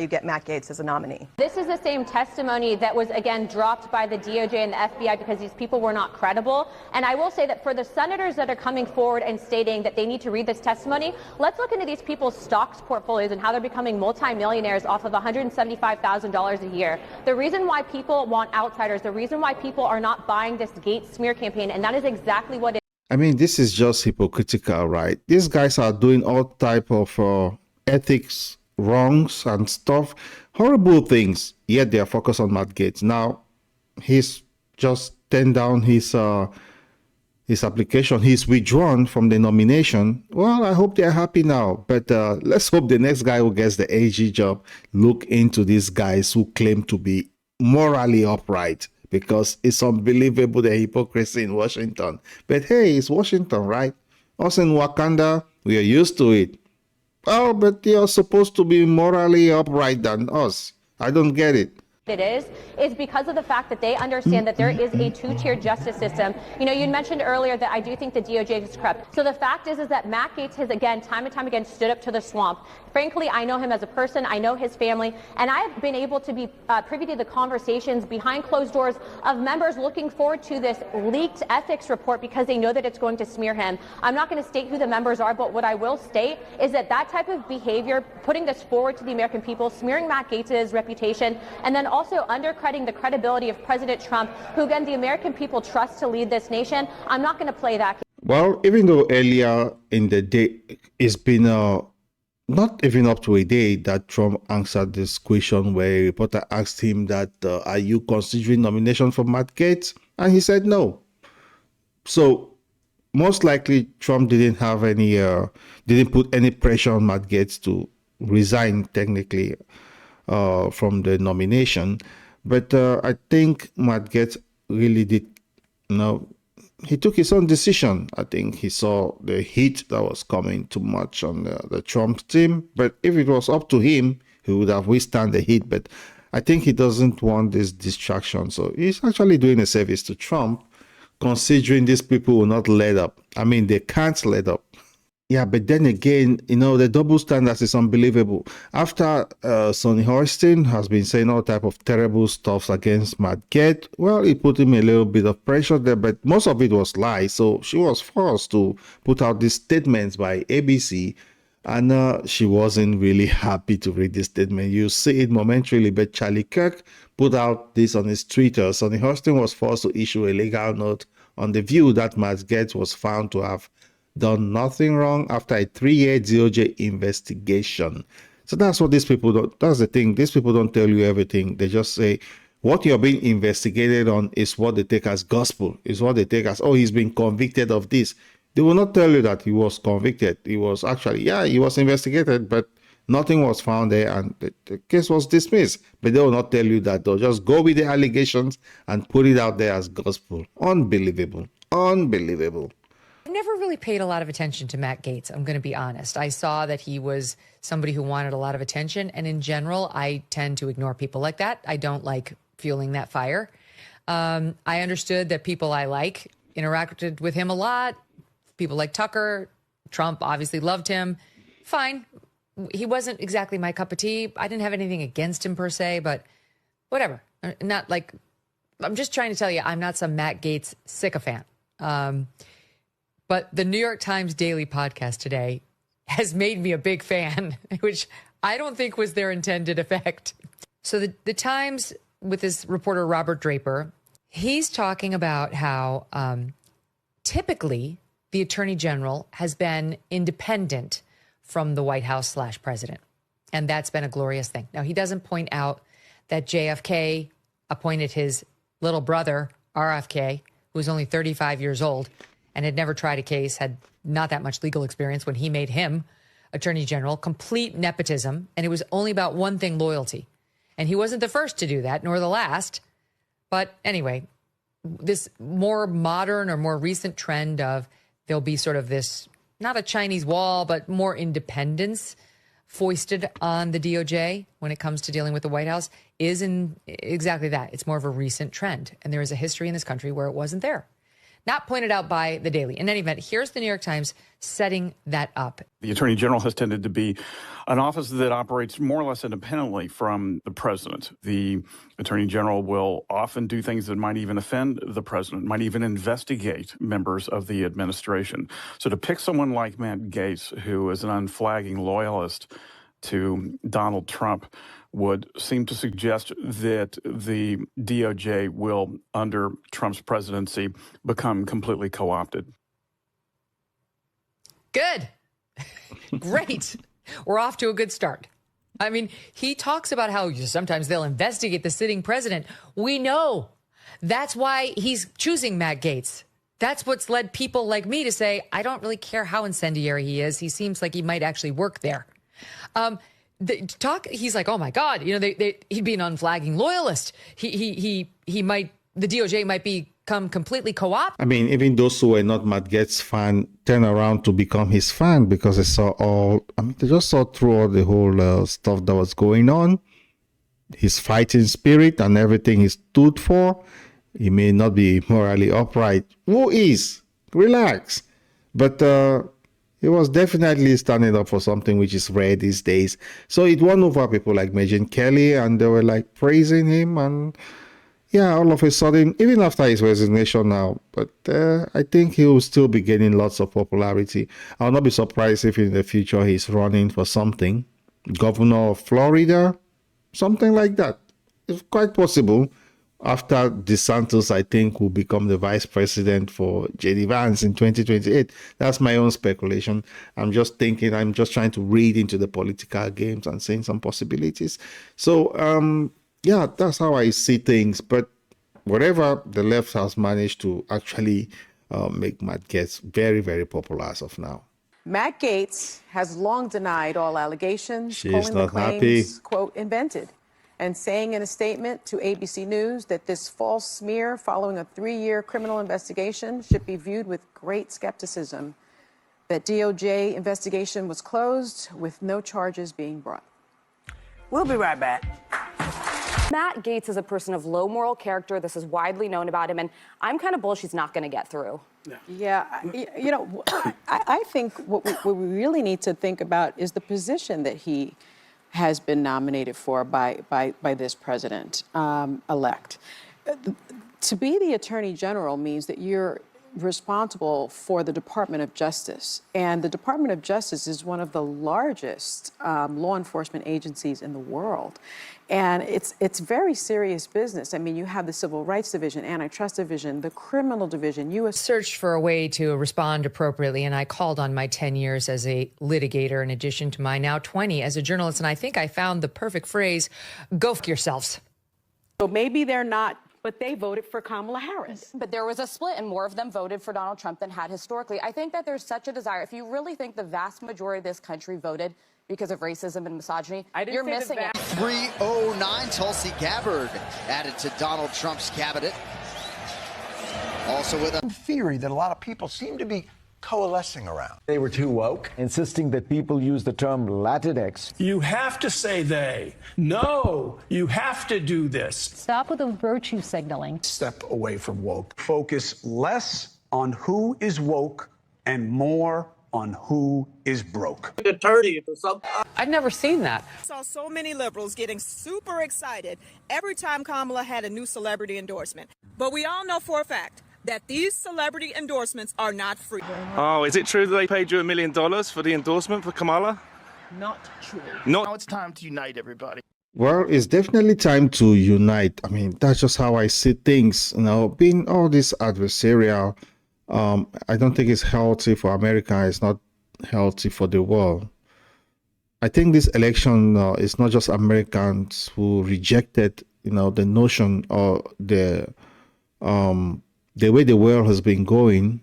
you get Matt Gaetz as a nominee. This is the same testimony that was, again, dropped by the DOJ and the FBI because these people were not credible. And I will say that for the senators that are coming forward and stating that they need to read this testimony, let's look into these people's stocks portfolios and how they're becoming multimillionaires off of $175,000 a year. The reason why people want outsiders, the reason why people are not buying this Gaetz smear campaign, and that is exactly what it is. I mean, this is just hypocritical, right? These guys are doing all type of ethics wrongs and stuff, horrible things, yet they are focused on Matt Gaetz. Now he's just turned down his application. He's withdrawn from the nomination. Well, I hope they're happy now, but let's hope the next guy who gets the AG job look into these guys who claim to be morally upright, because it's unbelievable the hypocrisy in Washington. But hey, it's Washington, right? Us in Wakanda, we are used to it. Oh, but you're supposed to be morally upright than us. I don't get it. It is because of the fact that they understand that there is a two-tier justice system. You know, you mentioned earlier that I do think the DOJ is corrupt. So the fact is that Matt Gaetz has, again, time and time again, stood up to the swamp. Frankly, I know him as a person. I know his family. And I have been able to be privy to the conversations behind closed doors of members looking forward to this leaked ethics report because they know that it's going to smear him. I'm not going to state who the members are, but what I will state is that that type of behavior, putting this forward to the American people, smearing Matt Gaetz's reputation, and then also undercutting the credibility of President Trump, who, again, the American people trust to lead this nation. I'm not going to play that. Well, even though earlier in the day, it's been not even up to a day that Trump answered this question where a reporter asked him that, are you considering nomination for Matt Gaetz? And he said no. So most likely Trump didn't have any, didn't put any pressure on Matt Gaetz to resign technically from the nomination. But I think Matt Gaetz really did, he took his own decision. I think he saw the heat that was coming too much on the Trump team. But if it was up to him, he would have withstand the heat. But I think he doesn't want this distraction. So he's actually doing a service to Trump, considering these people will not let up. I mean, they can't let up. Yeah, but then again, the double standards is unbelievable. After Sonny Horstin has been saying all type of terrible stuff against Matt Geert, well, it put him a little bit of pressure there, but most of it was lies. So she was forced to put out these statements by ABC, and she wasn't really happy to read this statement. You see it momentarily, but Charlie Kirk put out this on his Twitter. Sonny Horstin was forced to issue a legal note on the view that Matt Geert was found to have done nothing wrong after a 3-year DOJ investigation. So that's what these people don't, that's the thing. These people don't tell you everything. They just say what you're being investigated on is what they take as gospel, is what they take as, oh, he's been convicted of this. They will not tell you that he was convicted. He was actually, yeah, he was investigated, but nothing was found there and the case was dismissed. But they will not tell you that. They'll just go with the allegations and put it out there as gospel. Unbelievable. Unbelievable. I've never really paid a lot of attention to Matt Gaetz, I'm going to be honest. I saw that he was somebody who wanted a lot of attention, and in general, I tend to ignore people like that. I don't like fueling that fire. I understood that people I like interacted with him a lot. People like Tucker, Trump obviously loved him. Fine. He wasn't exactly my cup of tea. I didn't have anything against him per se, but whatever. Not like, I'm just trying to tell you, I'm not some Matt Gaetz sycophant. But the New York Times Daily podcast today has made me a big fan, which I don't think was their intended effect. So the Times, with this reporter Robert Draper, he's talking about how typically the Attorney General has been independent from the White House / president. And that's been a glorious thing. Now, he doesn't point out that JFK appointed his little brother, RFK, who was only 35 years old, and had never tried a case, had not that much legal experience when he made him Attorney General, complete nepotism, and it was only about one thing, loyalty. And he wasn't the first to do that, nor the last. But anyway, this more modern or more recent trend of there'll be sort of this, not a Chinese wall, but more independence foisted on the DOJ when it comes to dealing with the White House is in exactly that. It's more of a recent trend. And there is a history in this country where it wasn't there. not pointed out by the Daily. In any event, here's the New York Times setting that up. The Attorney General has tended to be an office that operates more or less independently from the president. The Attorney General will often do things that might even offend the president, might even investigate members of the administration. So to pick someone like Matt Geert, who is an unflagging loyalist to Donald Trump, would seem to suggest that the DOJ will, under Trump's presidency, become completely co-opted. Good. Great. We're off to a good start. I mean, he talks about how sometimes they'll investigate the sitting president. We know. That's why he's choosing Matt Geert. That's what's led people like me to say, I don't really care how incendiary he is. He seems like he might actually work there. He's like, oh my God, he'd be an unflagging loyalist. The DOJ might become completely co-op. I mean, even those who were not Matt Gaetz fan turn around to become his fan because they just saw through all the whole stuff that was going on. His fighting spirit and everything he stood for. He may not be morally upright. Who is? Relax. But he was definitely standing up for something which is rare these days. So it won over people like Megyn Kelly, and they were like praising him. And yeah, all of a sudden, even after his resignation now, but I think he will still be gaining lots of popularity. I'll not be surprised if in the future he's running for something. Governor of Florida, something like that. It's quite possible. After DeSantis, I think, will become the vice president for J.D. Vance in 2028. That's my own speculation. I'm just trying to read into the political games and seeing some possibilities. So, yeah, that's how I see things. But whatever, the left has managed to actually make Matt Gaetz very, very popular as of now. Matt Gaetz has long denied all allegations, She's calling not the claims, quote, invented, and saying in a statement to ABC News that this false smear following a 3-year criminal investigation should be viewed with great skepticism. That DOJ investigation was closed with no charges being brought. We'll be right back. Matt Gaetz is a person of low moral character. This is widely known about him, and I'm kind of bullish he's not going to get through. Yeah, I think what we really need to think about is the position that he has been nominated for by this president elect. To be the Attorney General means that you're responsible for the Department of Justice. And the Department of Justice is one of the largest law enforcement agencies in the world. And it's very serious business. I mean, you have the Civil Rights Division, Antitrust Division, the Criminal Division, U.S. Searched for a way to respond appropriately, and I called on my 10 years as a litigator in addition to my now 20 as a journalist, and I think I found the perfect phrase, go f*** yourselves. So maybe they're not, but they voted for Kamala Harris. But there was a split, and more of them voted for Donald Trump than had historically. I think that there's such a desire. If you really think the vast majority of this country voted because of racism and misogyny, you're missing it. 309, Tulsi Gabbard added to Donald Trump's cabinet. Also with a theory that a lot of people seem to be coalescing around. They were too woke, insisting that people use the term Latinx. You have to say they. No, you have to do this. Stop with the virtue signaling. Step away from woke. Focus less on who is woke and more on who is broke. I've never seen that. I saw so many liberals getting super excited every time Kamala had a new celebrity endorsement. But we all know for a fact that these celebrity endorsements are not free. Oh, is it true that they paid you $1 million for the endorsement for Kamala? Not true. Now it's time to unite everybody. Well, it's definitely time to unite. I mean, that's just how I see things. Being all this adversarial, I don't think it's healthy for America. It's not healthy for the world. I think this election is not just Americans who rejected, the notion or the way the world has been going.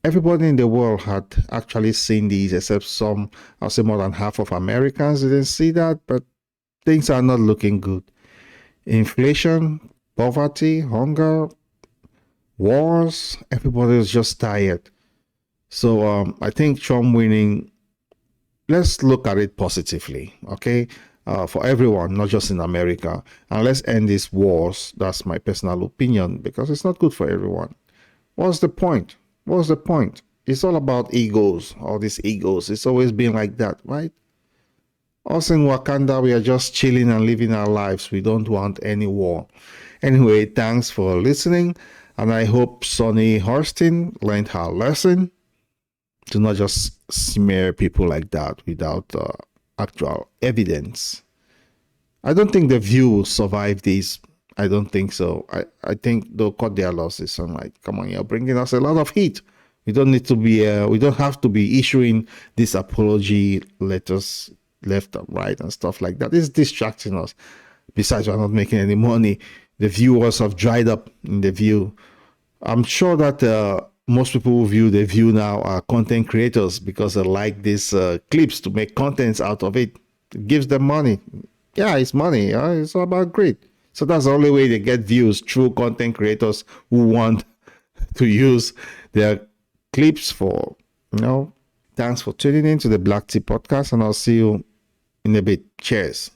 Everybody in the world had actually seen these, except some, I'll say more than half of Americans didn't see that, but things are not looking good. Inflation, poverty, hunger, wars, everybody is just tired. So I think Trump winning, let's look at it positively, okay? For everyone, not just in America. And let's end these wars. That's my personal opinion, because it's not good for everyone. What's the point? What's the point? It's all about egos, all these egos. It's always been like that, right? Us in Wakanda, we are just chilling and living our lives. We don't want any war. Anyway, thanks for listening. And I hope Sonny Horstin learned her lesson to not just smear people like that without actual evidence. I don't think The View will survive this. I don't think so. I think they'll cut their losses. I'm like, come on, you're bringing us a lot of heat. We don't need to be, we don't have to be issuing these apology letters left and right and stuff like that. It's distracting us. Besides, we're not making any money. The viewers have dried up in The View. I'm sure that most people who view The View now are content creators because they like these clips to make contents out of it. It gives them money. Yeah, it's money. It's all about greed. So that's the only way they get views, through content creators who want to use their clips for, Thanks for tuning in to the Black Tea Podcast, and I'll see you in a bit. Cheers.